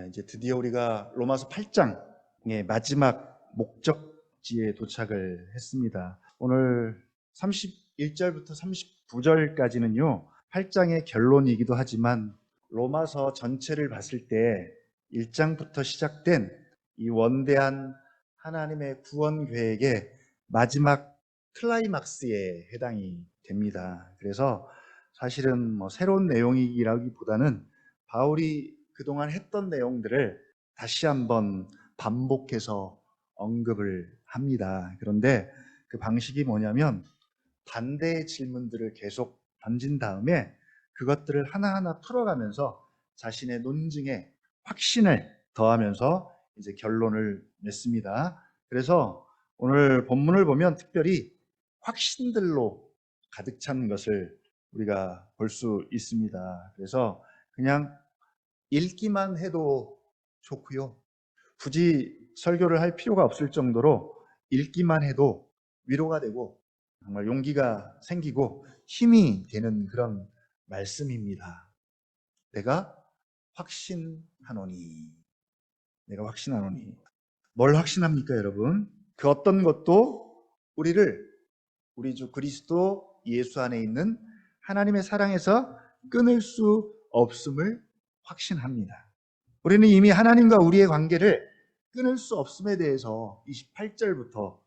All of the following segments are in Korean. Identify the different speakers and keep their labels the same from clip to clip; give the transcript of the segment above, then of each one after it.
Speaker 1: 이제 드디어 우리가 로마서 8장의 마지막 목적지에 도착을 했습니다. 오늘 31절부터 39절까지는요, 8장의 결론이기도 하지만 로마서 전체를 봤을 때 1장부터 시작된 이 원대한 하나님의 구원 계획의 마지막 클라이막스에 해당이 됩니다. 그래서 사실은 새로운 내용이라기보다는 바울이 그동안 했던 내용들을 다시 한번 반복해서 언급을 합니다. 그런데 그 방식이 뭐냐면 반대의 질문들을 계속 던진 다음에 그것들을 하나하나 풀어가면서 자신의 논증에 확신을 더하면서 이제 결론을 냈습니다. 그래서 오늘 본문을 보면 특별히 확신들로 가득 찬 것을 우리가 볼 수 있습니다. 그래서 그냥 읽기만 해도 좋고요. 굳이 설교를 할 필요가 없을 정도로 읽기만 해도 위로가 되고 정말 용기가 생기고 힘이 되는 그런 말씀입니다. 내가 확신하노니. 내가 확신하노니. 뭘 확신합니까, 여러분? 그 어떤 것도 우리 주 그리스도 예수 안에 있는 하나님의 사랑에서 끊을 수 없음을 확신합니다. 우리는 이미 하나님과 우리의 관계를 끊을 수 없음에 대해서 28절부터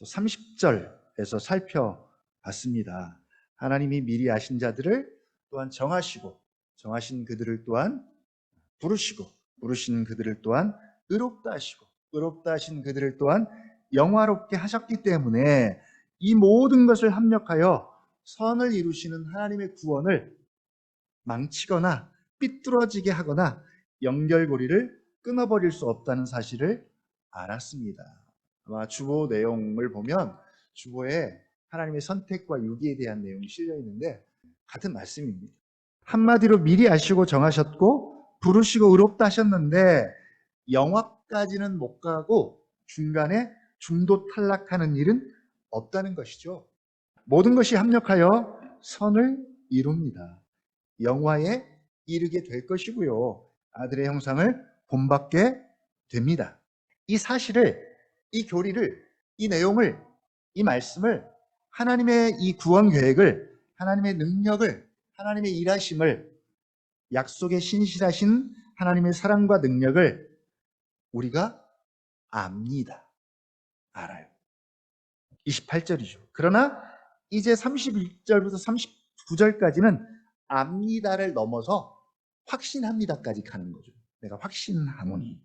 Speaker 1: 30절에서 살펴봤습니다. 하나님이 미리 아신 자들을 또한 정하신 그들을 또한 부르신 그들을 또한 의롭다 하시고, 의롭다 하신 그들을 또한 영화롭게 하셨기 때문에 이 모든 것을 합력하여 선을 이루시는 하나님의 구원을 망치거나 삐뚤어지게 하거나 연결고리를 끊어버릴 수 없다는 사실을 알았습니다. 아마 주보 내용을 보면 주보에 하나님의 선택과 유기에 대한 내용이 실려 있는데 같은 말씀입니다. 한마디로 미리 아시고 정하셨고 부르시고 의롭다 하셨는데 영화까지는 못 가고 중간에 중도 탈락하는 일은 없다는 것이죠. 모든 것이 합력하여 선을 이룹니다. 영화에 이르게 될 것이고요. 아들의 형상을 본받게 됩니다. 이 사실을, 이 교리를, 이 내용을, 이 말씀을, 하나님의 이 구원 계획을, 하나님의 능력을, 하나님의 일하심을, 약속에 신실하신 하나님의 사랑과 능력을 우리가 압니다. 알아요. 28절이죠. 그러나 이제 31절부터 39절까지는 압니다를 넘어서 확신합니다까지 가는 거죠. 내가 확신하노니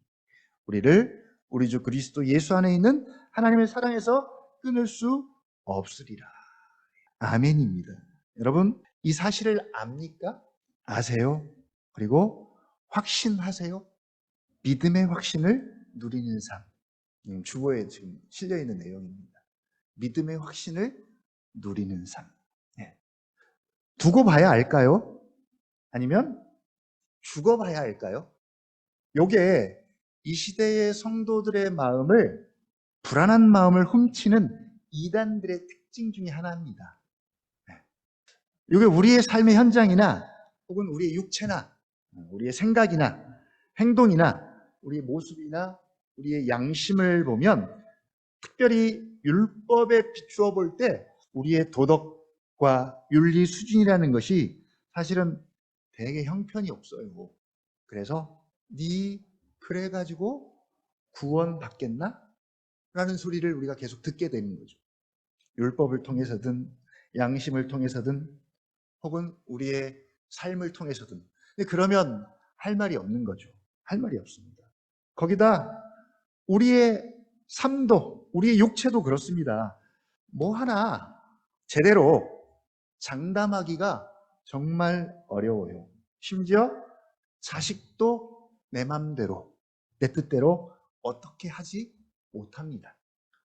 Speaker 1: 우리 주 그리스도 예수 안에 있는 하나님의 사랑에서 끊을 수 없으리라. 아멘입니다. 여러분, 이 사실을 압니까? 아세요? 그리고 확신하세요? 믿음의 확신을 누리는 삶. 주보에 지금 실려 있는 내용입니다. 믿음의 확신을 누리는 삶. 두고 봐야 알까요? 아니면 죽어 봐야 할까요? 요게 이 시대의 성도들의 마음을, 불안한 마음을 훔치는 이단들의 특징 중에 하나입니다. 이게 우리의 삶의 현장이나 혹은 우리의 육체나 우리의 생각이나 행동이나 우리의 모습이나 우리의 양심을 보면 특별히 율법에 비추어 볼 때 우리의 도덕과 윤리 수준이라는 것이 사실은 되게 형편이 없어요. 그래서 그래가지고 구원 받겠나? 라는 소리를 우리가 계속 듣게 되는 거죠. 율법을 통해서든 양심을 통해서든 혹은 우리의 삶을 통해서든. 근데 그러면 할 말이 없는 거죠. 할 말이 없습니다. 거기다 우리의 삶도, 우리의 육체도 그렇습니다. 뭐 하나 제대로 장담하기가 정말 어려워요. 심지어 자식도 내 맘대로, 내 뜻대로 어떻게 하지 못합니다.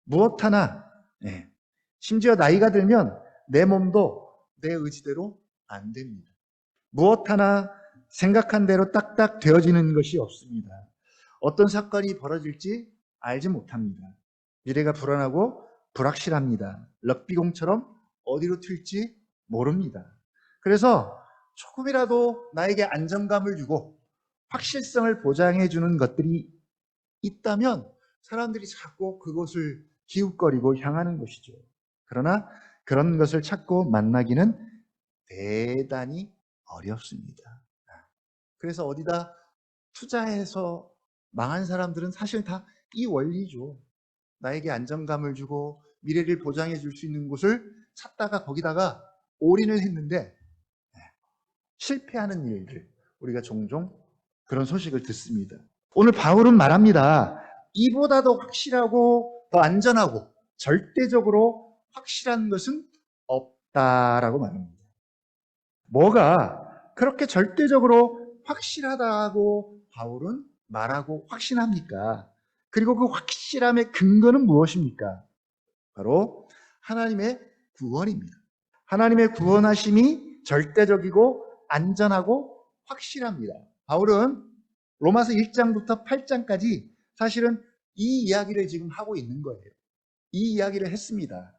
Speaker 1: 무엇 하나, 심지어 나이가 들면 내 몸도 내 의지대로 안 됩니다. 무엇 하나 생각한 대로 딱딱 되어지는 것이 없습니다. 어떤 사건이 벌어질지 알지 못합니다. 미래가 불안하고 불확실합니다. 럭비공처럼 어디로 튈지 모릅니다. 그래서 조금이라도 나에게 안정감을 주고 확실성을 보장해 주는 것들이 있다면 사람들이 자꾸 그것을 기웃거리고 향하는 것이죠. 그러나 그런 것을 찾고 만나기는 대단히 어렵습니다. 그래서 어디다 투자해서 망한 사람들은 사실 다 이 원리죠. 나에게 안정감을 주고 미래를 보장해 줄 수 있는 곳을 찾다가 거기다가 올인을 했는데 실패하는 일들, 우리가 종종 그런 소식을 듣습니다. 오늘 바울은 말합니다. 이보다 더 확실하고 더 안전하고 절대적으로 확실한 것은 없다라고 말합니다. 뭐가 그렇게 절대적으로 확실하다고 바울은 말하고 확신합니까? 그리고 그 확실함의 근거는 무엇입니까? 바로 하나님의 구원입니다. 하나님의 구원하심이 절대적이고 안전하고 확실합니다. 바울은 로마서 1장부터 8장까지 사실은 이 이야기를 지금 하고 있는 거예요. 이 이야기를 했습니다.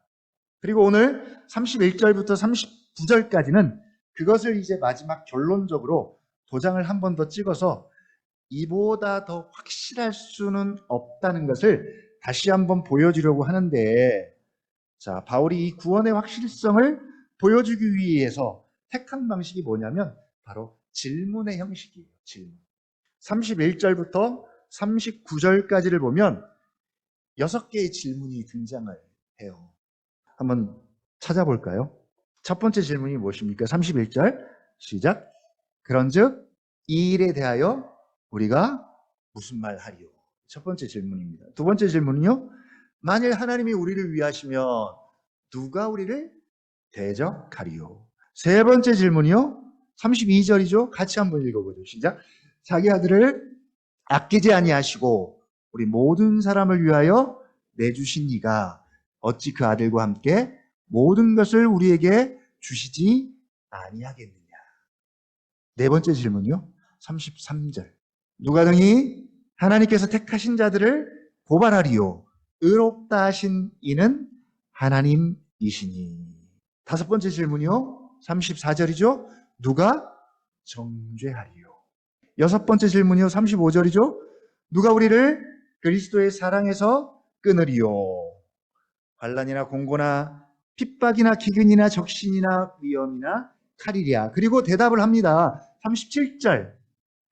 Speaker 1: 그리고 오늘 31절부터 39절까지는 그것을 이제 마지막 결론적으로 도장을 한 번 더 찍어서 이보다 더 확실할 수는 없다는 것을 다시 한번 보여주려고 하는데, 자, 바울이 이 구원의 확실성을 보여주기 위해서 택한 방식이 뭐냐면 바로 질문의 형식이에요. 질문. 31절부터 39절까지를 보면 6개의 질문이 등장을 해요. 한번 찾아볼까요? 첫 번째 질문이 무엇입니까? 31절 시작. 그런즉 이 일에 대하여 우리가 무슨 말 하리요? 첫 번째 질문입니다. 두 번째 질문은요. 만일 하나님이 우리를 위하시면 누가 우리를 대적하리요? 세 번째 질문이요. 32절이죠. 같이 한번 읽어보죠. 시작. 자기 아들을 아끼지 아니하시고 우리 모든 사람을 위하여 내주신 이가 어찌 그 아들과 함께 모든 것을 우리에게 주시지 아니하겠느냐. 네 번째 질문이요. 33절. 누가 등이 하나님께서 택하신 자들을 고발하리요. 의롭다 하신 이는 하나님이시니. 다섯 번째 질문이요. 34절이죠. 누가 정죄하리요. 여섯 번째 질문이요. 35절이죠. 누가 우리를 그리스도의 사랑에서 끊으리요. 환난이나 공고나 핍박이나 기근이나 적신이나 위험이나 칼이랴. 그리고 대답을 합니다. 37절.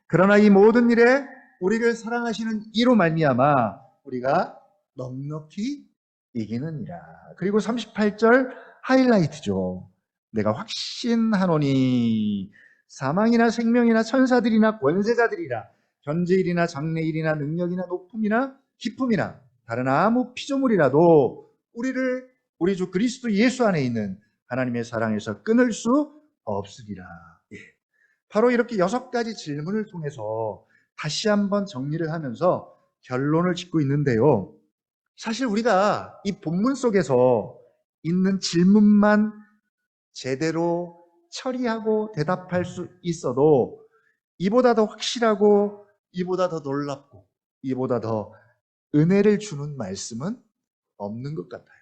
Speaker 1: 그러나 이 모든 일에 우리를 사랑하시는 이로 말미암아 우리가 넉넉히 이기느니라. 그리고 38절 하이라이트죠. 내가 확신하노니 사망이나 생명이나 천사들이나 권세자들이라 현재일이나 장래일이나 능력이나 높음이나 기쁨이나 다른 아무 피조물이라도 우리를 우리 주 그리스도 예수 안에 있는 하나님의 사랑에서 끊을 수 없으리라. 예. 바로 이렇게 6가지 질문을 통해서 다시 한번 정리를 하면서 결론을 짓고 있는데요. 사실 우리가 이 본문 속에서 있는 질문만 제대로 처리하고 대답할 수 있어도 이보다 더 확실하고 이보다 더 놀랍고 이보다 더 은혜를 주는 말씀은 없는 것 같아요.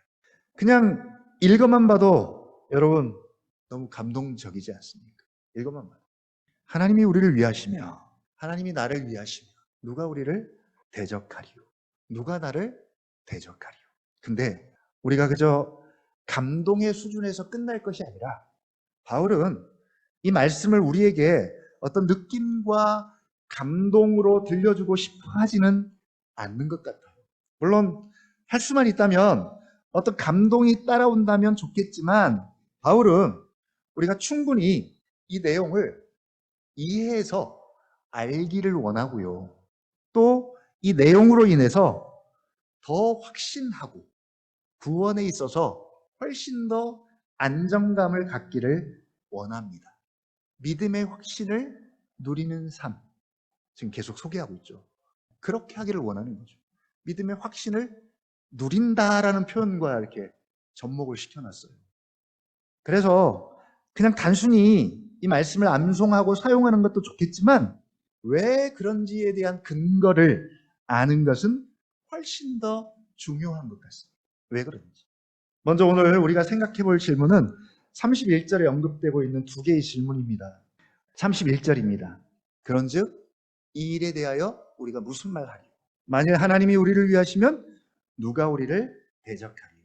Speaker 1: 그냥 읽어만 봐도 여러분 너무 감동적이지 않습니까? 읽어만 봐도. 하나님이 우리를 위하시며 하나님이 나를 위하시며 누가 우리를 대적하리요? 누가 나를 대적하리요? 근데 우리가 그저 감동의 수준에서 끝날 것이 아니라 바울은 이 말씀을 우리에게 어떤 느낌과 감동으로 들려주고 싶어 하지는 않는 것 같아요. 물론 할 수만 있다면 어떤 감동이 따라온다면 좋겠지만 바울은 우리가 충분히 이 내용을 이해해서 알기를 원하고요. 또 이 내용으로 인해서 더 확신하고 구원에 있어서 훨씬 더 안정감을 갖기를 원합니다. 믿음의 확신을 누리는 삶. 지금 계속 소개하고 있죠. 그렇게 하기를 원하는 거죠. 믿음의 확신을 누린다라는 표현과 이렇게 접목을 시켜놨어요. 그래서 그냥 단순히 이 말씀을 암송하고 사용하는 것도 좋겠지만 왜 그런지에 대한 근거를 아는 것은 훨씬 더 중요한 것 같습니다. 왜 그런지. 먼저 오늘 우리가 생각해 볼 질문은 31절에 언급되고 있는 2개의 질문입니다. 31절입니다. 그런즉 이 일에 대하여 우리가 무슨 말 하리요? 만일 하나님이 우리를 위하시면 누가 우리를 대적하리요?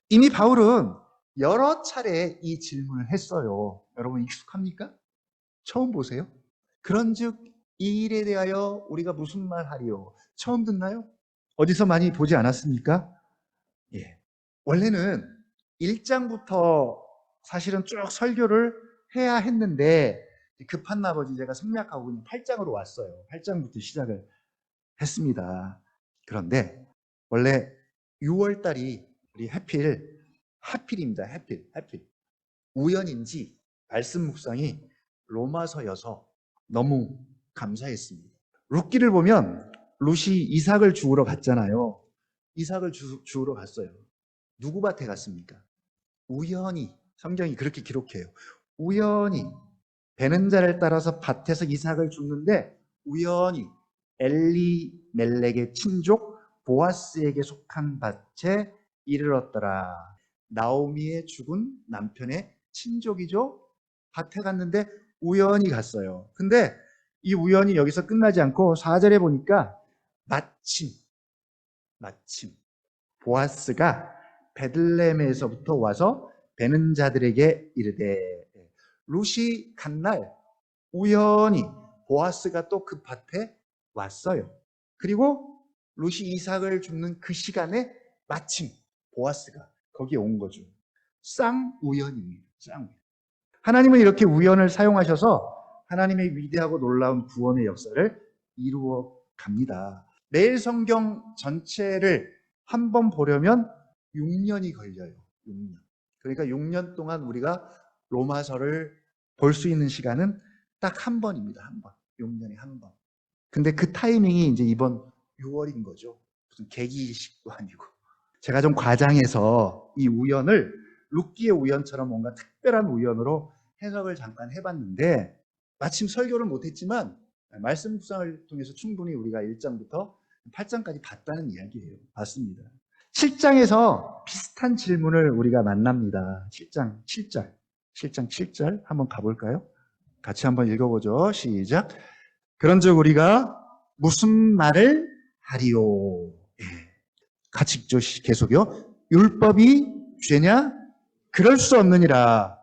Speaker 1: 이미 바울은 여러 차례 이 질문을 했어요. 여러분 익숙합니까? 처음 보세요? 그런즉 이 일에 대하여 우리가 무슨 말 하리요? 처음 듣나요? 어디서 많이 보지 않았습니까? 예. 원래는 1장부터 사실은 쭉 설교를 해야 했는데 급한 나머지 제가 생략하고 그냥 8장으로 왔어요. 8장부터 시작을 했습니다. 그런데 원래 6월 달이 우리 하필입니다. 하필. 우연인지 말씀 묵상이 로마서여서 너무 감사했습니다. 룻기를 보면 룻이 이삭을 주우러 갔잖아요. 이삭을 주우러 갔어요. 누구 밭에 갔습니까? 우연히, 성경이 그렇게 기록해요. 우연히 베는 자를 따라서 밭에서 이삭을 줍는데 우연히 엘리멜렉의 친족 보아스에게 속한 밭에 이르렀더라. 나오미의 죽은 남편의 친족이죠. 밭에 갔는데 우연히 갔어요. 근데 이 우연이 여기서 끝나지 않고 4절에 보니까 마침 보아스가 베들레헴에서부터 와서 베는 자들에게 이르되, 룻이 간 날 우연히 보아스가 또 그 밭에 왔어요. 그리고 룻이 이삭을 줍는 그 시간에 마침 보아스가 거기에 온 거죠. 쌍우연입니다. 쌍우연. 하나님은 이렇게 우연을 사용하셔서 하나님의 위대하고 놀라운 구원의 역사를 이루어 갑니다. 매일 성경 전체를 한번 보려면 6년이 걸려요. 6년. 그러니까 6년 동안 우리가 로마서를 볼 수 있는 시간은 딱 한 번입니다. 한 번. 6년에 한 번. 근데 그 타이밍이 이제 이번 6월인 거죠. 무슨 계기식도 아니고. 제가 좀 과장해서 이 우연을 룻기의 우연처럼 뭔가 특별한 우연으로 해석을 잠깐 해봤는데, 마침 설교를 못했지만 말씀 묵상을 통해서 충분히 우리가 1장부터 8장까지 봤다는 이야기예요. 봤습니다. 7장에서 비슷한 질문을 우리가 만납니다. 7장 7절 한번 가볼까요? 같이 한번 읽어보죠. 시작. 그런즉 우리가 무슨 말을 하리요? 예. 같이 읽죠. 계속요. 율법이 죄냐? 그럴 수 없느니라.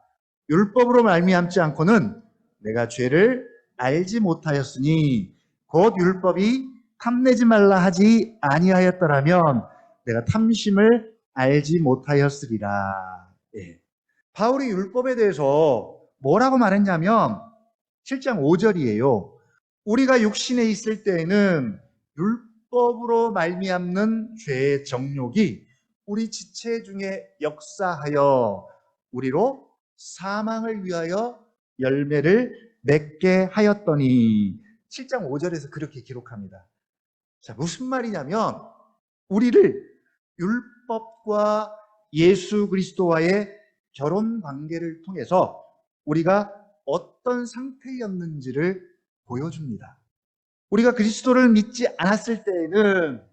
Speaker 1: 율법으로 말미암지 않고는 내가 죄를 알지 못하였으니 곧 율법이 탐내지 말라 하지 아니하였더라면 내가 탐심을 알지 못하였으리라. 예. 바울이 율법에 대해서 뭐라고 말했냐면 7장 5절이에요. 우리가 육신에 있을 때에는 율법으로 말미암는 죄의 정욕이 우리 지체 중에 역사하여 우리로 사망을 위하여 열매를 맺게 하였더니, 7장 5절에서 그렇게 기록합니다. 자, 무슨 말이냐면 우리를 율법과 예수 그리스도와의 결혼 관계를 통해서 우리가 어떤 상태였는지를 보여줍니다. 우리가 그리스도를 믿지 않았을 때에는,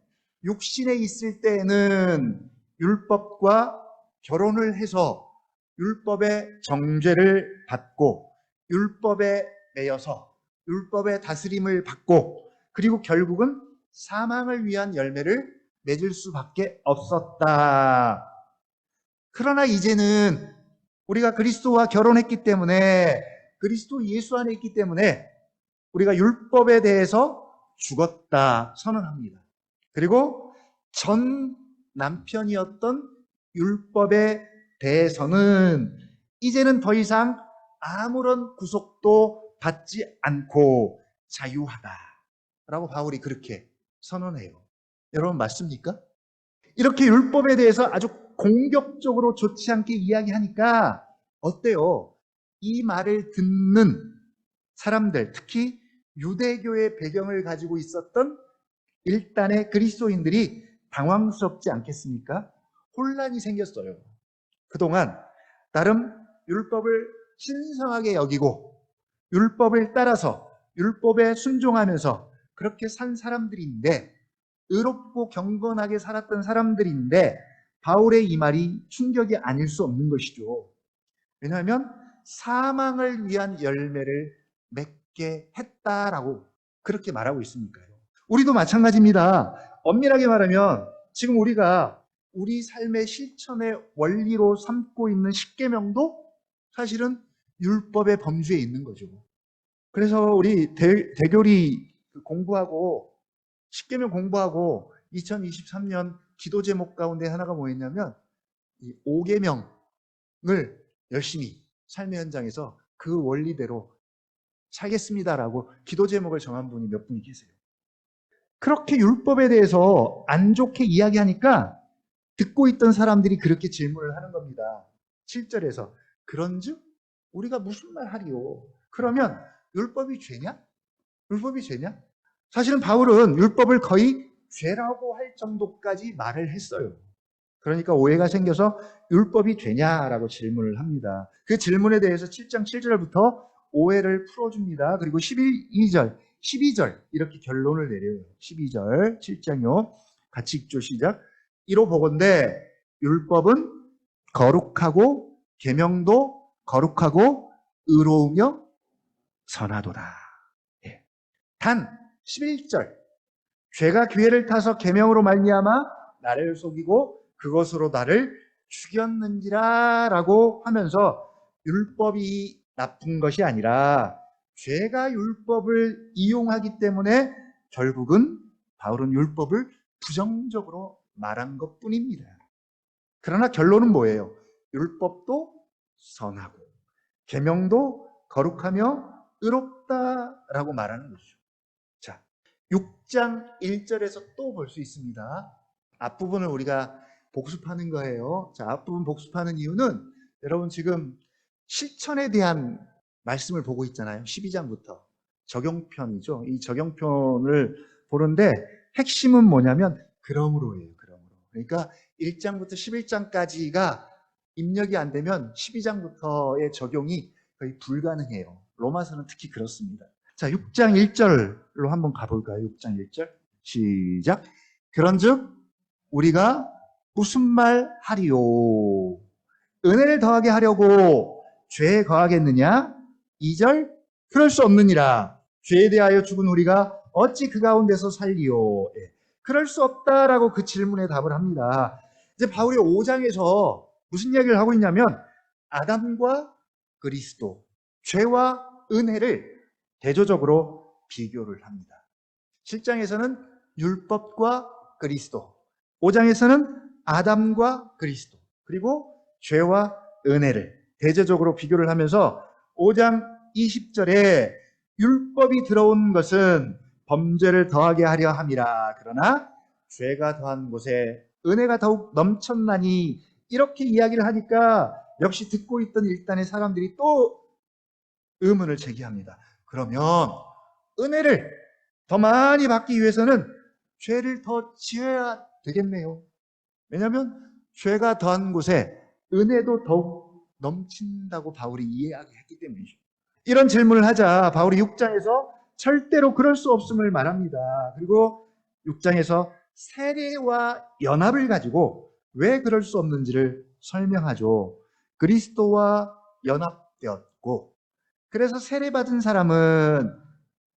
Speaker 1: 육신에 있을 때에는 율법과 결혼을 해서 율법의 정죄를 받고 율법에 매여서 율법의 다스림을 받고 그리고 결국은 사망을 위한 열매를 맺을 수밖에 없었다. 그러나 이제는 우리가 그리스도와 결혼했기 때문에, 그리스도 예수 안에 있기 때문에 우리가 율법에 대해서 죽었다 선언합니다. 그리고 전 남편이었던 율법에 대해서는 이제는 더 이상 아무런 구속도 받지 않고 자유하다라고 바울이 그렇게 선언해요. 여러분 맞습니까? 이렇게 율법에 대해서 아주 공격적으로 좋지 않게 이야기하니까 어때요? 이 말을 듣는 사람들, 특히 유대교의 배경을 가지고 있었던 일단의 그리스도인들이 당황스럽지 않겠습니까? 혼란이 생겼어요. 그동안 나름 율법을 신성하게 여기고 율법을 따라서 율법에 순종하면서 그렇게 산 사람들인데, 의롭고 경건하게 살았던 사람들인데 바울의 이 말이 충격이 아닐 수 없는 것이죠. 왜냐하면 사망을 위한 열매를 맺게 했다라고 그렇게 말하고 있으니까요. 우리도 마찬가지입니다. 엄밀하게 말하면 지금 우리가 우리 삶의 실천의 원리로 삼고 있는 십계명도 사실은 율법의 범주에 있는 거죠. 그래서 우리 대교리 공부하고 십계명 공부하고 2023년 기도 제목 가운데 하나가 뭐였냐면 이 5계명을 열심히 삶의 현장에서 그 원리대로 살겠습니다라고 기도 제목을 정한 분이 몇 분이 계세요. 그렇게 율법에 대해서 안 좋게 이야기하니까 듣고 있던 사람들이 그렇게 질문을 하는 겁니다. 7절에서 그런즉 우리가 무슨 말 하리요? 그러면 율법이 죄냐? 율법이 죄냐? 사실은 바울은 율법을 거의 죄라고 할 정도까지 말을 했어요. 그러니까 오해가 생겨서 율법이 죄냐라고 질문을 합니다. 그 질문에 대해서 7장 7절부터 오해를 풀어줍니다. 그리고 12절 이렇게 결론을 내려요. 12절 7장요. 같이 읽죠. 시작. 이로 보건대 율법은 거룩하고 계명도 거룩하고 의로우며 선하도다. 예. 단 11절 죄가 기회를 타서 계명으로 말미암아 나를 속이고 그것으로 나를 죽였는지라 라고 하면서 율법이 나쁜 것이 아니라 죄가 율법을 이용하기 때문에 결국은 바울은 율법을 부정적으로 말한 것뿐입니다. 그러나 결론은 뭐예요? 율법도 선하고 계명도 거룩하며 의롭다라고 말하는 것이죠. 자, 6장 1절에서 또 볼 수 있습니다. 앞부분을 우리가 복습하는 거예요. 자, 앞부분 복습하는 이유는 여러분 지금 실천에 대한 말씀을 보고 있잖아요. 12장부터 적용편이죠. 이 적용편을 보는데 핵심은 뭐냐면 그러므로예요. 그러므로. 그러니까 1장부터 11장까지가 입력이 안 되면 12장부터의 적용이 거의 불가능해요. 로마서는 특히 그렇습니다. 자, 6장 1절로 한번 가볼까요? 6장 1절 시작. 그런즉 우리가 무슨 말 하리요? 은혜를 더하게 하려고 죄에 거하겠느냐? 2절 그럴 수 없느니라. 죄에 대하여 죽은 우리가 어찌 그 가운데서 살리요? 그럴 수 없다라고 그 질문에 답을 합니다. 이제 바울이 5장에서 무슨 이야기를 하고 있냐면 아담과 그리스도, 죄와 은혜를 대조적으로 비교를 합니다. 7장에서는 율법과 그리스도, 5장에서는 아담과 그리스도, 그리고 죄와 은혜를 대조적으로 비교를 하면서 5장 20절에 율법이 들어온 것은 범죄를 더하게 하려 함이라. 그러나 죄가 더한 곳에 은혜가 더욱 넘쳤나니 이렇게 이야기를 하니까 역시 듣고 있던 일단의 사람들이 또 의문을 제기합니다. 그러면 은혜를 더 많이 받기 위해서는 죄를 더 지어야 되겠네요. 왜냐하면 죄가 더한 곳에 은혜도 더욱 넘친다고 바울이 이야기했기 때문이죠. 이런 질문을 하자 바울이 6장에서 절대로 그럴 수 없음을 말합니다. 그리고 6장에서 세례와 연합을 가지고 왜 그럴 수 없는지를 설명하죠. 그리스도와 연합되었고, 그래서 세례받은 사람은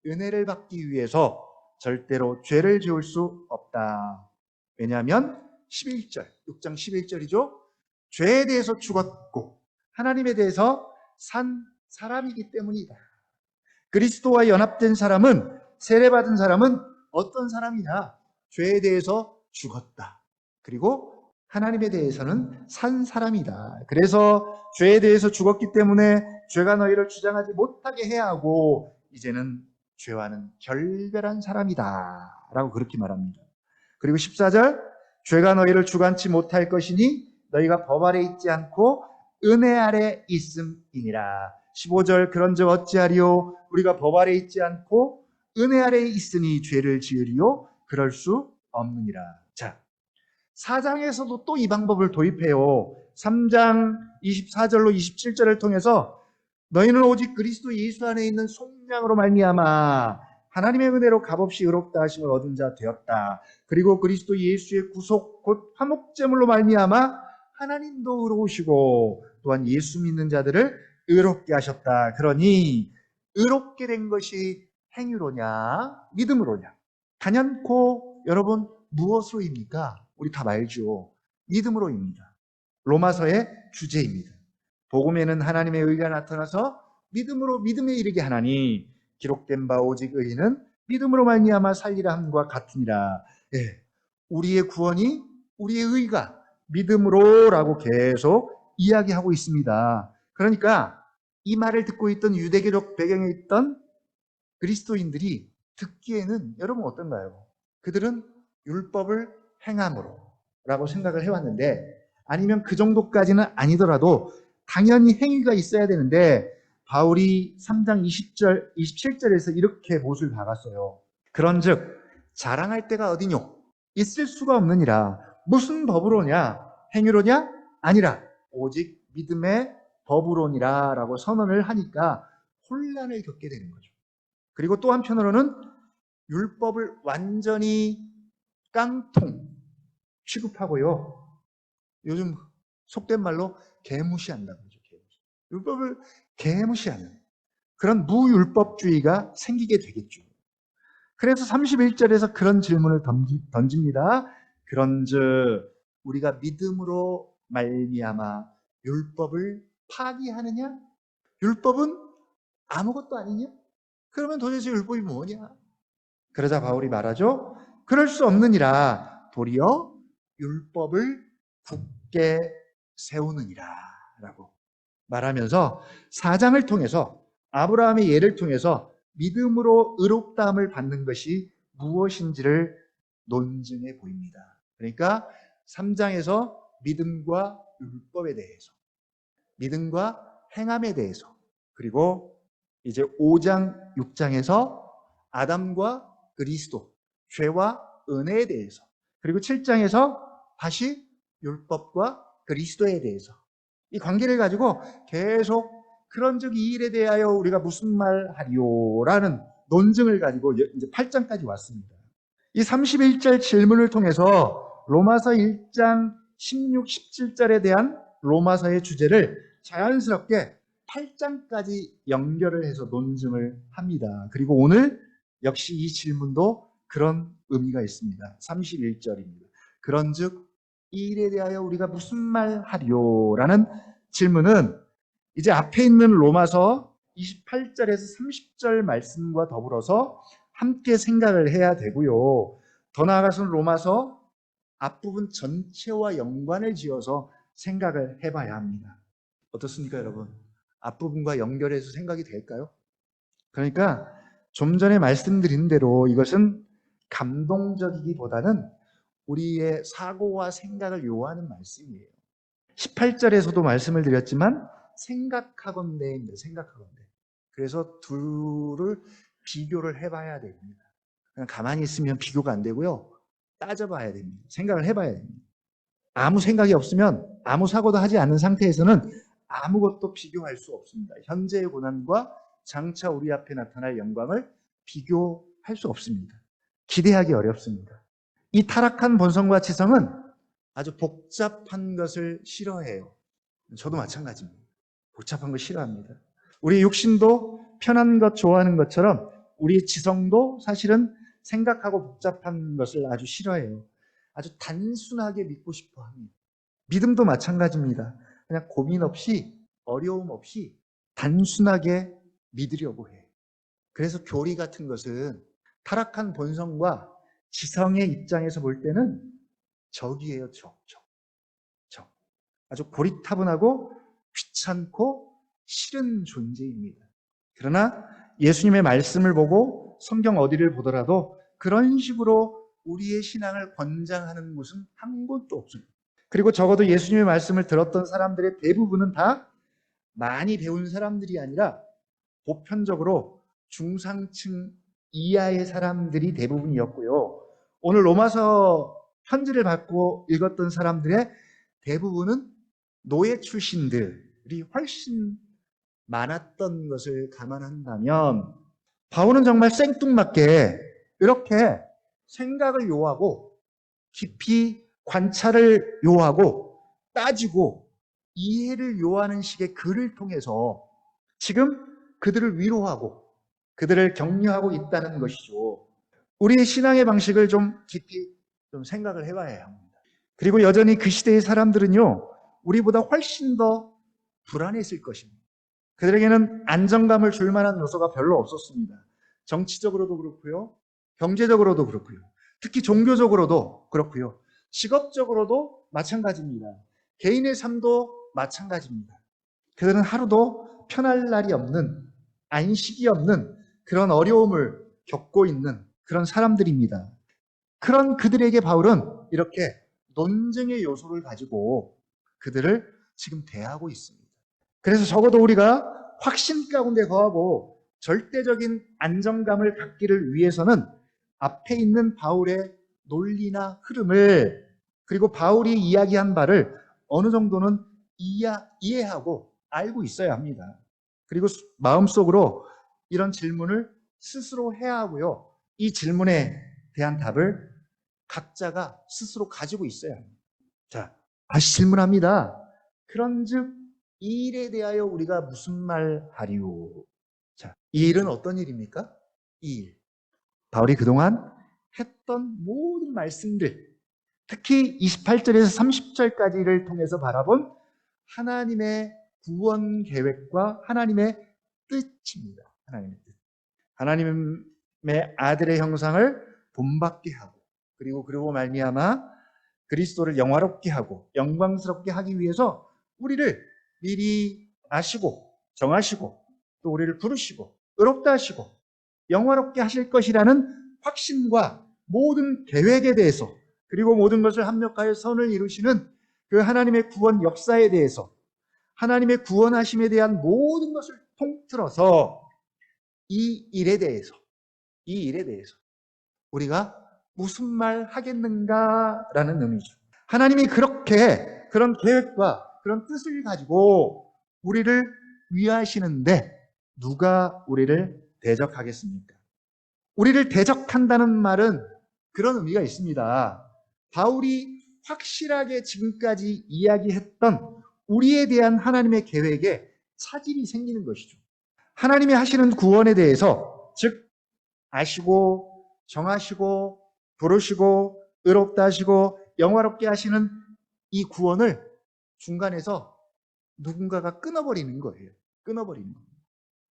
Speaker 1: 은혜를 받기 위해서 절대로 죄를 지을 수 없다. 왜냐하면 11절, 6장 11절이죠. 죄에 대해서 죽었고 하나님에 대해서 산 사람이기 때문이다. 그리스도와 연합된 사람은, 세례받은 사람은 어떤 사람이냐? 죄에 대해서 죽었다. 그리고 하나님에 대해서는 산 사람이다. 그래서 죄에 대해서 죽었기 때문에 죄가 너희를 주장하지 못하게 해야 하고 이제는 죄와는 결별한 사람이다 라고 그렇게 말합니다. 그리고 14절 죄가 너희를 주관치 못할 것이니 너희가 법 아래 있지 않고 은혜 아래 있음이니라. 15절 그런즉 어찌하리요? 우리가 법 아래 있지 않고 은혜 아래 있으니 죄를 지으리요? 그럴 수 없느니라. 자, 4장에서도 또 이 방법을 도입해요. 3장 24절로 27절을 통해서 너희는 오직 그리스도 예수 안에 있는 속량으로 말미암아 하나님의 은혜로 값없이 의롭다 하심을 얻은 자 되었다. 그리고 그리스도 예수의 구속 곧 화목제물로 말미암아 하나님도 의로우시고 또한 예수 믿는 자들을 의롭게 하셨다. 그러니 의롭게 된 것이 행위로냐, 믿음으로냐? 단연코 여러분 무엇으로입니까? 우리 다 알죠. 믿음으로입니다. 로마서의 주제입니다. 복음에는 하나님의 의가 나타나서 믿음으로 믿음에 이르게 하나니 기록된 바 오직 의인은 믿음으로 말미암아 살리라 함과 같으니라. 예, 우리의 구원이 우리의 의가 믿음으로라고 계속 이야기하고 있습니다. 그러니까 이 말을 듣고 있던 유대교적 배경에 있던 그리스도인들이 듣기에는 여러분 어떤가요? 그들은 율법을 행함으로 라고 생각을 해왔는데, 아니면 그 정도까지는 아니더라도 당연히 행위가 있어야 되는데, 바울이 3장 20절, 27절에서 이렇게 못을 박았어요. 그런즉 자랑할 때가 어디뇨? 있을 수가 없느니라. 무슨 법으로냐? 행위로냐? 아니라 오직 믿음의 법으로니라 라고 선언을 하니까 혼란을 겪게 되는 거죠. 그리고 또 한편으로는 율법을 완전히 깡통 취급하고요. 요즘 속된 말로 개무시한다고 그러죠. 율법을 개무시하는 그런 무율법주의가 생기게 되겠죠. 그래서 31절에서 그런 질문을 던집니다. 그런즉 우리가 믿음으로 말미암아 율법을 파기하느냐? 율법은 아무것도 아니냐? 그러면 도대체 율법이 뭐냐? 그러자 바울이 말하죠. 그럴 수 없느니라. 도리어 율법을 굳게 세우느니라 라고 말하면서 4장을 통해서 아브라함의 예를 통해서 믿음으로 의롭다함을 받는 것이 무엇인지를 논증해 보입니다. 그러니까 3장에서 믿음과 율법에 대해서, 믿음과 행함에 대해서, 그리고 이제 5장, 6장에서 아담과 그리스도, 죄와 은혜에 대해서, 그리고 7장에서 다시 율법과 그리스도에 대해서 이 관계를 가지고 계속 그런즉 이 일에 대하여 우리가 무슨 말 하리요라는 논증을 가지고 이제 8장까지 왔습니다. 이 31절 질문을 통해서 로마서 1장 16, 17절에 대한 로마서의 주제를 자연스럽게 8장까지 연결을 해서 논증을 합니다. 그리고 오늘 역시 이 질문도 그런 의미가 있습니다. 31절입니다. 그런즉 이 일에 대하여 우리가 무슨 말 하리요라는 질문은 이제 앞에 있는 로마서 28절에서 30절 말씀과 더불어서 함께 생각을 해야 되고요. 더 나아가서는 로마서 앞부분 전체와 연관을 지어서 생각을 해봐야 합니다. 어떻습니까, 여러분? 앞부분과 연결해서 생각이 될까요? 그러니까 좀 전에 말씀드린 대로 이것은 감동적이기보다는 우리의 사고와 생각을 요하는 말씀이에요. 18절에서도 말씀을 드렸지만 생각하건대입니다. 생각하건대. 그래서 둘을 비교를 해봐야 됩니다. 그냥 가만히 있으면 비교가 안 되고요. 따져봐야 됩니다. 생각을 해봐야 됩니다. 아무 생각이 없으면 아무 사고도 하지 않은 상태에서는 아무것도 비교할 수 없습니다. 현재의 고난과 장차 우리 앞에 나타날 영광을 비교할 수 없습니다. 기대하기 어렵습니다. 이 타락한 본성과 지성은 아주 복잡한 것을 싫어해요. 저도 마찬가지입니다. 복잡한 걸 싫어합니다. 우리 육신도 편한 것 좋아하는 것처럼 우리 지성도 사실은 생각하고 복잡한 것을 아주 싫어해요. 아주 단순하게 믿고 싶어 합니다. 믿음도 마찬가지입니다. 그냥 고민 없이, 어려움 없이 단순하게 믿으려고 해요. 그래서 교리 같은 것은 타락한 본성과 지성의 입장에서 볼 때는 적이에요. 적. 아주 고리타분하고 귀찮고 싫은 존재입니다. 그러나 예수님의 말씀을 보고 성경 어디를 보더라도 그런 식으로 우리의 신앙을 권장하는 곳은 한 곳도 없습니다. 그리고 적어도 예수님의 말씀을 들었던 사람들의 대부분은 다 많이 배운 사람들이 아니라 보편적으로 중상층 이하의 사람들이 대부분이었고요. 오늘 로마서 편지를 받고 읽었던 사람들의 대부분은 노예 출신들이 훨씬 많았던 것을 감안한다면 바울은 정말 생뚱맞게 이렇게 생각을 요하고 깊이 관찰을 요하고 따지고 이해를 요하는 식의 글을 통해서 지금 그들을 위로하고 그들을 격려하고 있다는 것이죠. 우리의 신앙의 방식을 좀 깊이 좀 생각을 해봐야 합니다. 그리고 여전히 그 시대의 사람들은요, 우리보다 훨씬 더 불안했을 것입니다. 그들에게는 안정감을 줄 만한 요소가 별로 없었습니다. 정치적으로도 그렇고요, 경제적으로도 그렇고요, 특히 종교적으로도 그렇고요, 직업적으로도 마찬가지입니다. 개인의 삶도 마찬가지입니다. 그들은 하루도 편할 날이 없는, 안식이 없는 그런 어려움을 겪고 있는 그런 사람들입니다. 그런 그들에게 바울은 이렇게 논증의 요소를 가지고 그들을 지금 대하고 있습니다. 그래서 적어도 우리가 확신 가운데 거하고 절대적인 안정감을 갖기를 위해서는 앞에 있는 바울의 논리나 흐름을, 그리고 바울이 이야기한 바를 어느 정도는 이해하고 알고 있어야 합니다. 그리고 마음속으로 이런 질문을 스스로 해야 하고요, 이 질문에 대한 답을 각자가 스스로 가지고 있어야 합니다. 자, 다시 질문합니다. 그런즉 이 일에 대하여 우리가 무슨 말 하리오? 자, 이 일은 어떤 일입니까? 이 일. 바울이 그동안 했던 모든 말씀들, 특히 28절에서 30절까지를 통해서 바라본 하나님의 구원 계획과 하나님의 뜻입니다. 하나님의 뜻. 하나님의 아들의 형상을 본받게 하고, 그리고 말미암아 그리스도를 영화롭게 하고 영광스럽게 하기 위해서 우리를 미리 아시고 정하시고 또 우리를 부르시고 의롭다 하시고 영화롭게 하실 것이라는 확신과 모든 계획에 대해서, 그리고 모든 것을 합력하여 선을 이루시는 그 하나님의 구원 역사에 대해서, 하나님의 구원하심에 대한 모든 것을 통틀어서 이 일에 대해서 우리가 무슨 말 하겠는가라는 의미죠. 하나님이 그렇게 그런 계획과 그런 뜻을 가지고 우리를 위하시는데 누가 우리를 대적하겠습니까? 우리를 대적한다는 말은 그런 의미가 있습니다. 바울이 확실하게 지금까지 이야기했던 우리에 대한 하나님의 계획에 차질이 생기는 것이죠. 하나님이 하시는 구원에 대해서, 즉 아시고 정하시고 부르시고 의롭다 하시고 영화롭게 하시는 이 구원을 중간에서 누군가가 끊어버리는 거예요. 끊어버리는 거예요.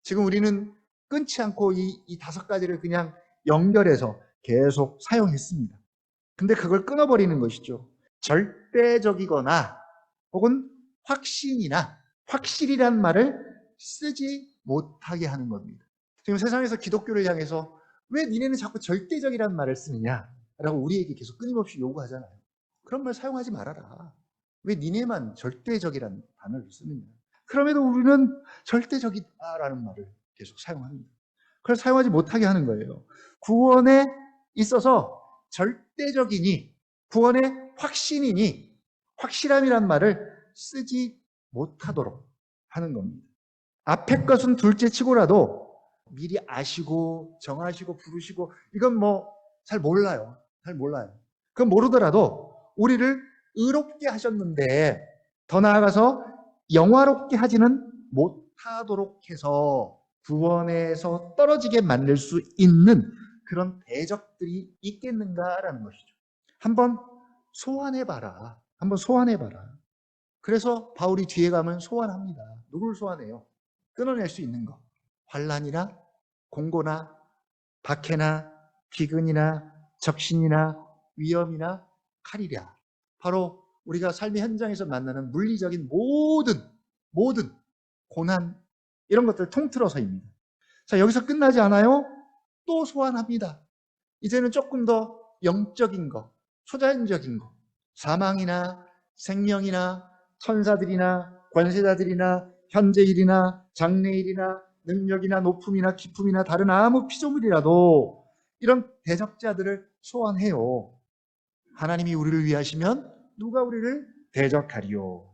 Speaker 1: 지금 우리는 끊지 않고 이 다섯 가지를 그냥 연결해서 계속 사용했습니다. 근데 그걸 끊어버리는 것이죠. 절대적이거나 혹은 확신이나 확실이란 말을 쓰지 못하게 하는 겁니다. 지금 세상에서 기독교를 향해서 왜 니네는 자꾸 절대적이란 말을 쓰느냐라고 우리에게 계속 끊임없이 요구하잖아요. 그런 말 사용하지 말아라. 왜 니네만 절대적이란 단어를 쓰느냐. 그럼에도 우리는 절대적이다라는 말을 계속 사용합니다. 그걸 사용하지 못하게 하는 거예요. 구원에 있어서 절대적이니, 구원의 확신이니, 확실함이란 말을 쓰지 못하도록 하는 겁니다. 앞에 것은 둘째 치고라도 미리 아시고 정하시고 부르시고 이건 뭐 잘 몰라요. 잘 몰라요. 그건 모르더라도 우리를 의롭게 하셨는데 더 나아가서 영화롭게 하지는 못하도록 해서 구원에서 떨어지게 만들 수 있는 그런 대적들이 있겠는가라는 것이죠. 한번 소환해봐라. 한번 소환해봐라. 그래서 바울이 뒤에 가면 소환합니다. 누구를 소환해요? 끊어낼 수 있는 것. 환난이나 공고나 박해나 기근이나 적신이나 위험이나 칼이랴. 바로 우리가 삶의 현장에서 만나는 물리적인 모든 고난, 이런 것들을 통틀어서입니다. 자, 여기서 끝나지 않아요. 또 소환합니다. 이제는 조금 더 영적인 것, 초자연적인 것, 사망이나 생명이나 천사들이나 권세자들이나 현재일이나 장래일이나 능력이나 높음이나 기품이나 다른 아무 피조물이라도 이런 대적자들을 소환해요. 하나님이 우리를 위하시면 누가 우리를 대적하리요.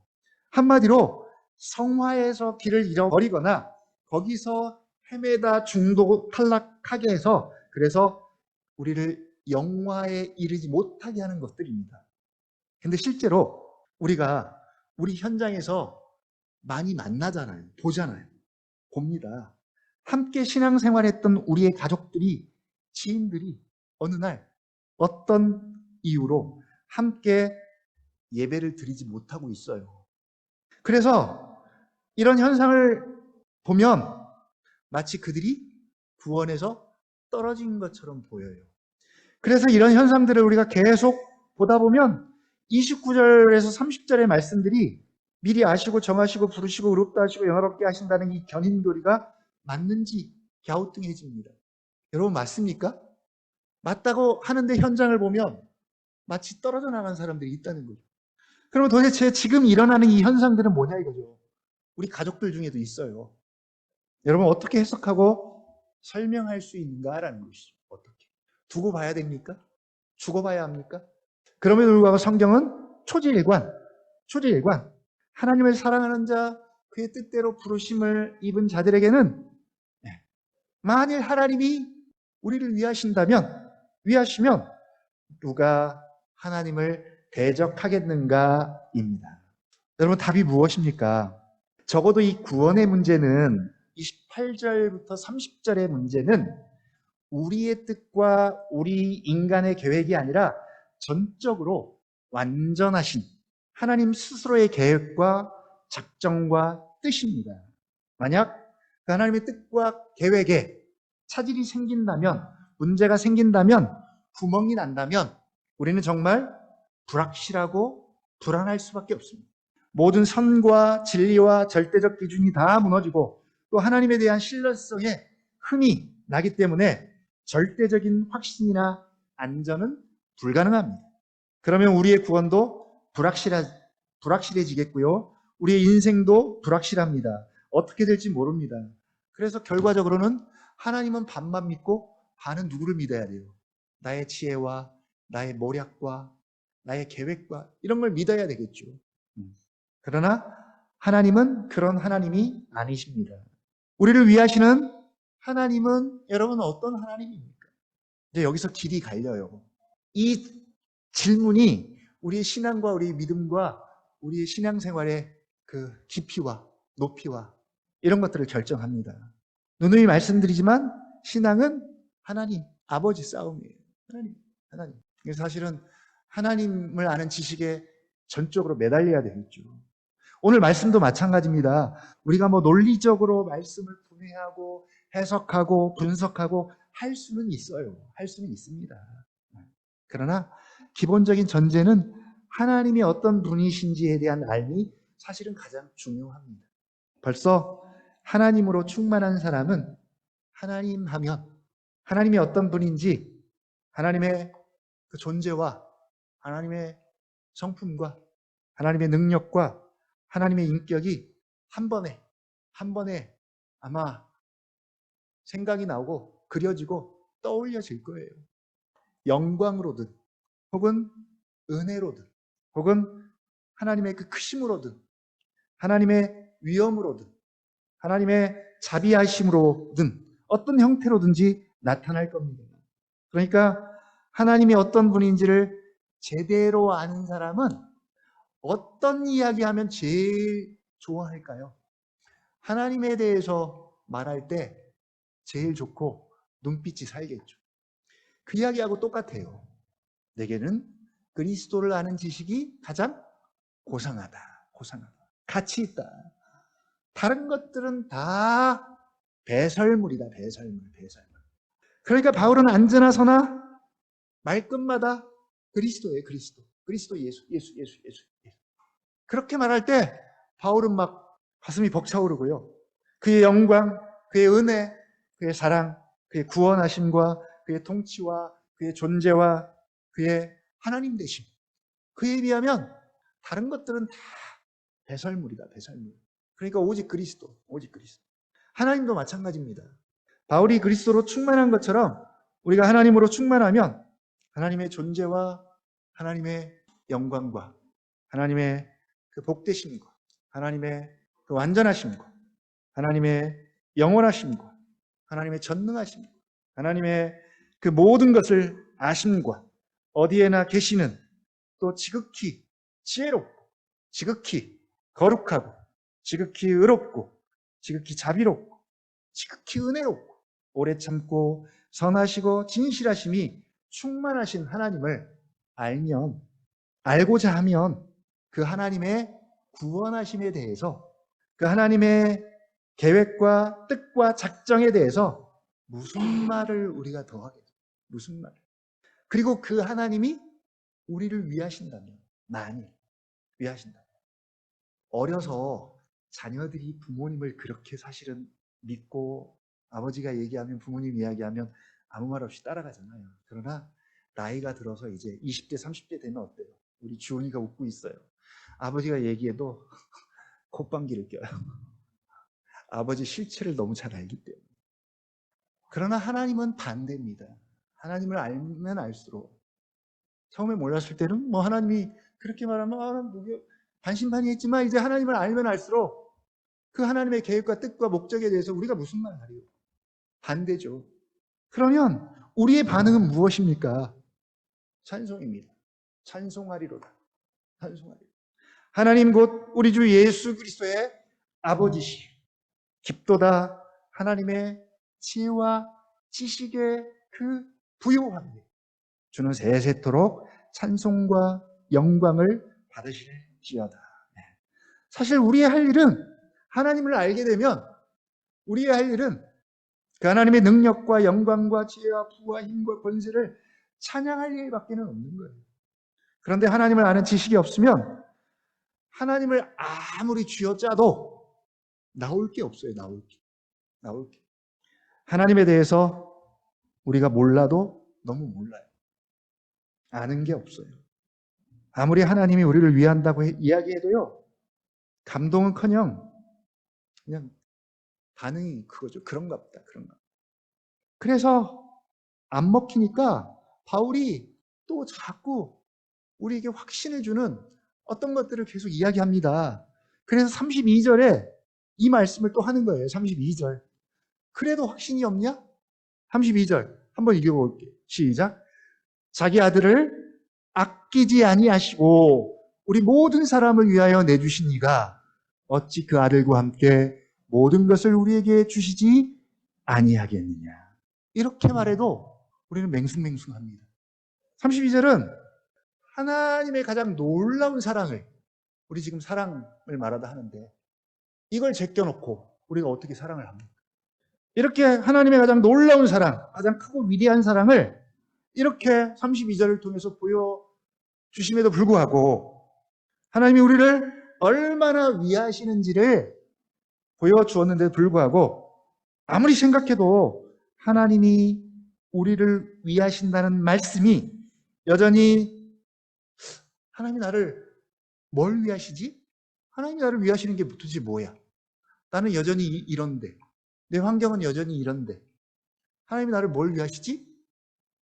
Speaker 1: 한마디로 성화에서 길을 잃어버리거나 거기서 헤매다 중도 탈락하게 해서, 그래서 우리를 영화에 이르지 못하게 하는 것들입니다. 근데 실제로 우리가 우리 현장에서 많이 만나잖아요. 보잖아요. 봅니다. 함께 신앙생활했던 우리의 가족들이, 지인들이 어느 날 어떤 이유로 함께 예배를 드리지 못하고 있어요. 그래서 이런 현상을 보면 마치 그들이 구원에서 떨어진 것처럼 보여요. 그래서 이런 현상들을 우리가 계속 보다 보면 29절에서 30절의 말씀들이 미리 아시고 정하시고 부르시고 의롭다 하시고 영화롭게 하신다는 이 견인도리가 맞는지 갸우뚱해집니다. 여러분 맞습니까? 맞다고 하는데 현장을 보면 마치 떨어져 나간 사람들이 있다는 거죠. 그러면 도대체 지금 일어나는 이 현상들은 뭐냐 이거죠. 우리 가족들 중에도 있어요. 여러분 어떻게 해석하고 설명할 수 있는가라는 것이죠. 어떻게? 두고 봐야 됩니까? 죽어봐야 합니까? 그럼에도 불구하고 성경은 초지일관, 하나님을 사랑하는 자, 그의 뜻대로 부르심을 입은 자들에게는 만일 하나님이 우리를 위하시면 누가 하나님을 대적하겠는가입니다. 여러분 답이 무엇입니까? 적어도 이 구원의 문제는 28절부터 30절의 문제는 우리의 뜻과 우리 인간의 계획이 아니라 전적으로 완전하신 하나님 스스로의 계획과 작정과 뜻입니다. 만약 그 하나님의 뜻과 계획에 차질이 생긴다면, 문제가 생긴다면, 구멍이 난다면 우리는 정말 불확실하고 불안할 수밖에 없습니다. 모든 선과 진리와 절대적 기준이 다 무너지고 또 하나님에 대한 신뢰성에 흠이 나기 때문에 절대적인 확신이나 안전은 불가능합니다. 그러면 우리의 구원도 불확실해지겠고요. 우리의 인생도 불확실합니다. 어떻게 될지 모릅니다. 그래서 결과적으로는 하나님은 반만 믿고 반은 누구를 믿어야 돼요? 나의 지혜와 나의 모략과 나의 계획과 이런 걸 믿어야 되겠죠. 그러나 하나님은 그런 하나님이 아니십니다. 우리를 위하시는 하나님은 여러분 어떤 하나님입니까? 이제 여기서 길이 갈려요. 이 질문이 우리의 신앙과 우리의 믿음과 우리의 신앙생활의 그 깊이와 높이와 이런 것들을 결정합니다. 누누이 말씀드리지만 신앙은 하나님, 아버지 싸움이에요. 하나님. 사실은 하나님을 아는 지식에 전적으로 매달려야 되겠죠. 오늘 말씀도 마찬가지입니다. 우리가 뭐 논리적으로 말씀을 분해하고 해석하고 분석하고 할 수는 있어요. 할 수는 있습니다. 그러나 기본적인 전제는 하나님이 어떤 분이신지에 대한 알미 사실은 가장 중요합니다. 벌써 하나님으로 충만한 사람은 하나님 하면 하나님이 어떤 분인지 하나님의 그 존재와 하나님의 성품과 하나님의 능력과 하나님의 인격이 한 번에 아마 생각이 나오고 그려지고 떠올려질 거예요. 영광으로든 혹은 은혜로든 혹은 하나님의 그 크심으로든 하나님의 위엄으로든 하나님의 자비하심으로든 어떤 형태로든지 나타날 겁니다. 그러니까 하나님이 어떤 분인지를 제대로 아는 사람은 어떤 이야기하면 제일 좋아할까요? 하나님에 대해서 말할 때 제일 좋고 눈빛이 살겠죠. 그 이야기하고 똑같아요. 내게는 그리스도를 아는 지식이 가장 고상하다. 가치 있다. 다른 것들은 다 배설물이다. 배설물. 그러니까 바울은 안드나 서나 말끝마다 그리스도예요. 그리스도 예수. 그렇게 말할 때 바울은 막 가슴이 벅차오르고요. 그의 영광, 그의 은혜, 그의 사랑, 그의 구원하심과 그의 통치와 그의 존재와 그의 하나님 되심. 그에 비하면 다른 것들은 다 배설물이다. 그러니까 오직 그리스도. 하나님도 마찬가지입니다. 바울이 그리스도로 충만한 것처럼 우리가 하나님으로 충만하면 하나님의 존재와 하나님의 영광과 하나님의 그 복되심과 하나님의 그 완전하심과 하나님의 영원하심과 하나님의 전능하심과 하나님의 그 모든 것을 아심과 어디에나 계시는 또 지극히 지혜롭고 지극히 거룩하고 지극히 의롭고 지극히 자비롭고 지극히 은혜롭고 오래 참고 선하시고 진실하심이 충만하신 하나님을 알고자 하면 그 하나님의 구원하심에 대해서, 그 하나님의 계획과 뜻과 작정에 대해서 무슨 말을 우리가 더 하겠어요? 무슨 말? 그리고 그 하나님이 우리를 위하신다면, 만일 위하신다면, 어려서 자녀들이 부모님을 그렇게 사실은 믿고 아버지가 얘기하면, 부모님 이야기하면 아무 말 없이 따라가잖아요. 그러나 나이가 들어서 이제 20대, 30대 되면 어때요? 우리 주원이가 웃고 있어요. 아버지가 얘기해도 콧방귀를 껴요. 아버지 실체를 너무 잘 알기 때문에. 그러나 하나님은 반대입니다. 하나님을 알면 알수록, 처음에 몰랐을 때는 뭐 하나님이 그렇게 말하면 반신반의했지만, 이제 하나님을 알면 알수록 그 하나님의 계획과 뜻과 목적에 대해서 우리가 무슨 말 하리요? 반대죠. 그러면 우리의 반응은 무엇입니까? 찬송입니다. 찬송하리로다. 찬송하리로다. 하나님 곧 우리 주 예수 그리스도의 아버지시 깊도다 하나님의 지혜와 지식의 그 부요함에 주는 세세토록 찬송과 영광을 받으실지어다. 사실 우리의 할 일은, 하나님을 알게 되면 우리의 할 일은 그 하나님의 능력과 영광과 지혜와 부와 힘과 권세를 찬양할 일밖에 없는 거예요. 그런데 하나님을 아는 지식이 없으면 하나님을 아무리 쥐어짜도 나올 게 없어요. 나올 게. 하나님에 대해서 우리가 몰라도 너무 몰라요. 아는 게 없어요. 아무리 하나님이 우리를 위한다고 이야기해도요, 감동은커녕 그냥 반응이 그거죠. 그런가 보다. 그래서 안 먹히니까 바울이 또 자꾸 우리에게 확신을 주는 어떤 것들을 계속 이야기합니다. 그래서 32절에 이 말씀을 또 하는 거예요. 32절. 그래도 확신이 없냐? 32절 한번 읽어볼게요. 시작. 자기 아들을 아끼지 아니하시고 우리 모든 사람을 위하여 내주신 이가 어찌 그 아들과 함께 모든 것을 우리에게 주시지 아니하겠느냐. 이렇게 말해도 우리는 맹숭맹숭합니다. 32절은 하나님의 가장 놀라운 사랑을, 우리 지금 사랑을 말하다 하는데 이걸 제껴놓고 우리가 어떻게 사랑을 합니까? 이렇게 하나님의 가장 놀라운 사랑, 가장 크고 위대한 사랑을 이렇게 32절을 통해서 보여주심에도 불구하고 하나님이 우리를 얼마나 위하시는지를 보여주었는데도 불구하고 아무리 생각해도 하나님이 우리를 위하신다는 말씀이 여전히, 하나님이 나를 뭘 위하시지? 하나님이 나를 위하시는 게 도대체 뭐야? 나는 여전히 이런데, 내 환경은 여전히 이런데 하나님이 나를 뭘 위하시지?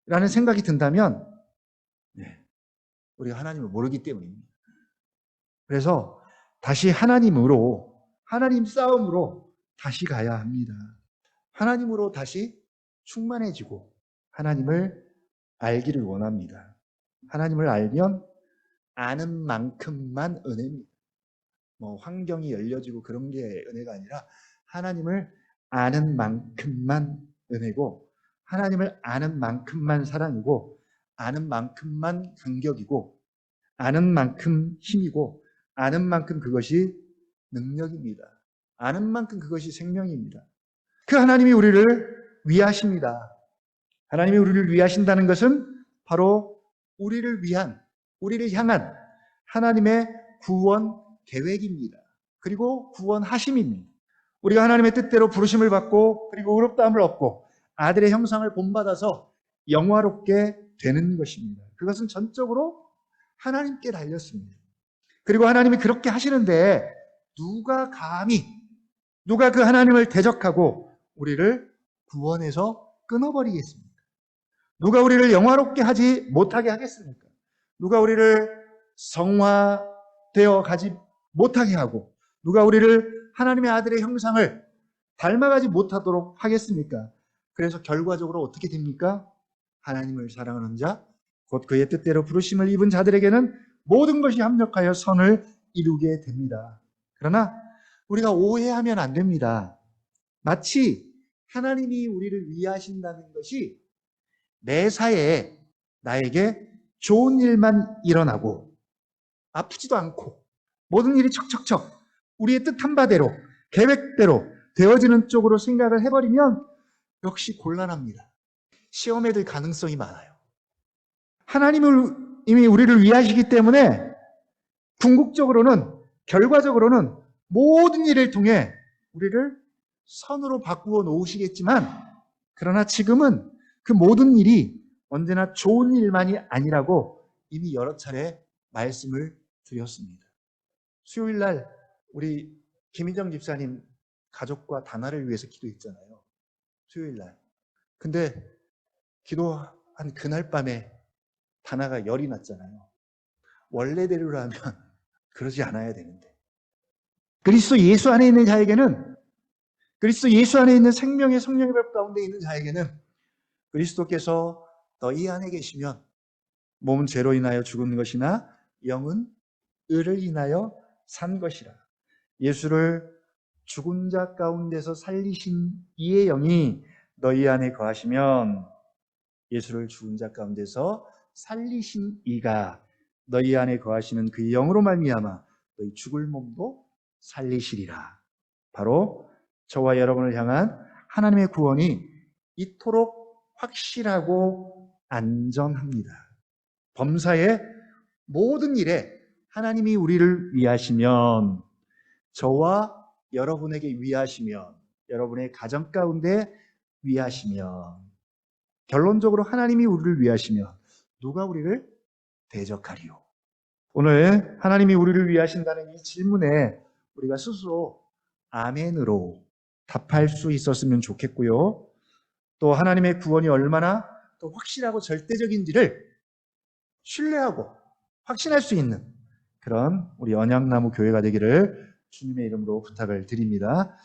Speaker 1: 라는 생각이 든다면 우리가 하나님을 모르기 때문입니다. 그래서 다시 하나님으로, 하나님 싸움으로 다시 가야 합니다. 하나님으로 다시 충만해지고 하나님을 알기를 원합니다. 하나님을 알면 아는 만큼만 은혜입니다. 뭐 환경이 열려지고 그런 게 은혜가 아니라 하나님을 아는 만큼만 은혜고, 하나님을 아는 만큼만 사랑이고, 아는 만큼만 간격이고, 아는 만큼 힘이고, 아는 만큼 그것이 능력입니다. 아는 만큼 그것이 생명입니다. 그 하나님이 우리를 위하십니다. 하나님이 우리를 위하신다는 것은 바로 우리를 위한, 우리를 향한 하나님의 구원 계획입니다. 그리고 구원하심입니다. 우리가 하나님의 뜻대로 부르심을 받고 그리고 의롭다함을 얻고 아들의 형상을 본받아서 영화롭게 되는 것입니다. 그것은 전적으로 하나님께 달렸습니다. 그리고 하나님이 그렇게 하시는데 누가 그 하나님을 대적하고 우리를 구원해서 끊어버리겠습니까? 누가 우리를 영화롭게 하지 못하게 하겠습니까? 누가 우리를 성화되어 가지 못하게 하고 누가 우리를 하나님의 아들의 형상을 닮아가지 못하도록 하겠습니까? 그래서 결과적으로 어떻게 됩니까? 하나님을 사랑하는 자, 곧 그의 뜻대로 부르심을 입은 자들에게는 모든 것이 합력하여 선을 이루게 됩니다. 그러나 우리가 오해하면 안 됩니다. 마치 하나님이 우리를 위하신다는 것이 매사에 나에게 좋은 일만 일어나고 아프지도 않고 모든 일이 척척척 우리의 뜻한 바대로 계획대로 되어지는 쪽으로 생각을 해버리면 역시 곤란합니다. 시험에 들 가능성이 많아요. 하나님이 우리를 위하시기 때문에 궁극적으로는 결과적으로는 모든 일을 통해 우리를 선으로 바꾸어 놓으시겠지만 그러나 지금은 그 모든 일이 언제나 좋은 일만이 아니라고 이미 여러 차례 말씀을 드렸습니다. 수요일 날 우리 김희정 집사님 가족과 다나를 위해서 기도했잖아요. 수요일 날. 근데 기도한 그날 밤에 다나가 열이 났잖아요. 원래대로라면 그러지 않아야 되는데. 그리스도 예수 안에 있는 자에게는 그리스도 예수 안에 있는 생명의 성령의 밥 가운데 있는 자에게는 그리스도께서 너희 안에 계시면 몸은 죄로 인하여 죽은 것이나 영은 의를 인하여 산 것이라. 예수를 죽은 자 가운데서 살리신 이의 영이 너희 안에 거하시면 예수를 죽은 자 가운데서 살리신 이가 너희 안에 거하시는 그 영으로 말미암아 너희 죽을 몸도 살리시리라. 바로 저와 여러분을 향한 하나님의 구원이 이토록 확실하고 안전합니다. 범사의 모든 일에 하나님이 우리를 위하시면 저와 여러분에게 위하시면 여러분의 가정 가운데 위하시면 결론적으로 하나님이 우리를 위하시면 누가 우리를 대적하리요? 오늘 하나님이 우리를 위하신다는 이 질문에 우리가 스스로 아멘으로 답할 수 있었으면 좋겠고요. 또 하나님의 구원이 얼마나 또 확실하고 절대적인지를 신뢰하고 확신할 수 있는 그런 우리 언약나무 교회가 되기를 주님의 이름으로 부탁을 드립니다.